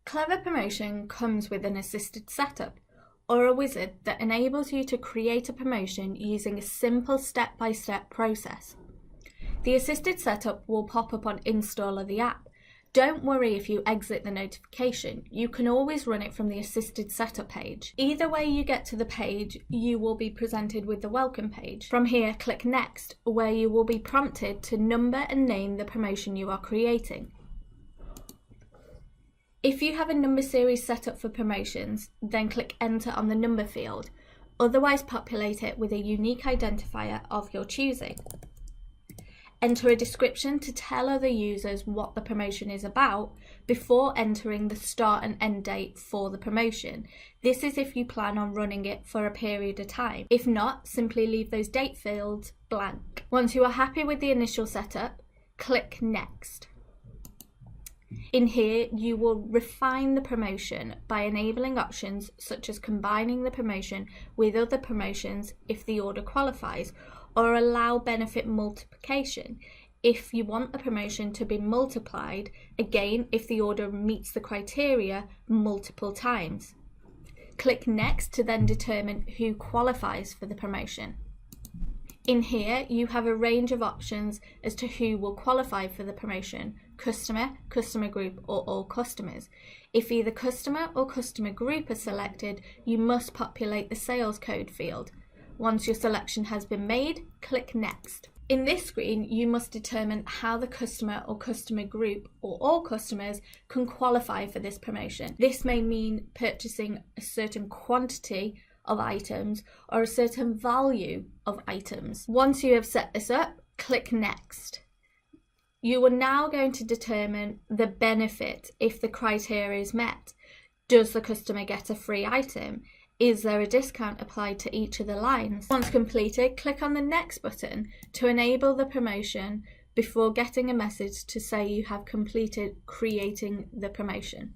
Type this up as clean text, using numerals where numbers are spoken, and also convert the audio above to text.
Clever Promotion comes with an assisted setup, or a wizard that enables you to create a promotion using a simple step-by-step process. The assisted setup will pop up on install of the app. Don't worry if you exit the notification, you can always run it from the assisted setup page. Either way you get to the page, you will be presented with the welcome page. From here, click Next, where you will be prompted to number and name the promotion you are creating. If you have a number series set up for promotions, then click Enter on the number field, otherwise populate it with a unique identifier of your choosing. Enter a description to tell other users what the promotion is about before entering the start and end date for the promotion. This is if you plan on running it for a period of time. If not, simply leave those date fields blank. Once you are happy with the initial setup, click Next. In here, you will refine the promotion by enabling options such as combining the promotion with other promotions if the order qualifies, or allow benefit multiplication if you want a promotion to be multiplied, again if the order meets the criteria multiple times. Click Next to then determine who qualifies for the promotion. In here, you have a range of options as to who will qualify for the promotion: customer, customer group, or all customers. If either customer or customer group are selected, you must populate the sales code field. Once your selection has been made, click Next. In this screen, you must determine how the customer or customer group or all customers can qualify for this promotion. This may mean purchasing a certain quantity of items or a certain value of items. Once you have set this up, click Next. You are now going to determine the benefit if the criteria is met. Does the customer get a free item? Is there a discount applied to each of the lines? Once completed, click on the Next button to enable the promotion before getting a message to say you have completed creating the promotion.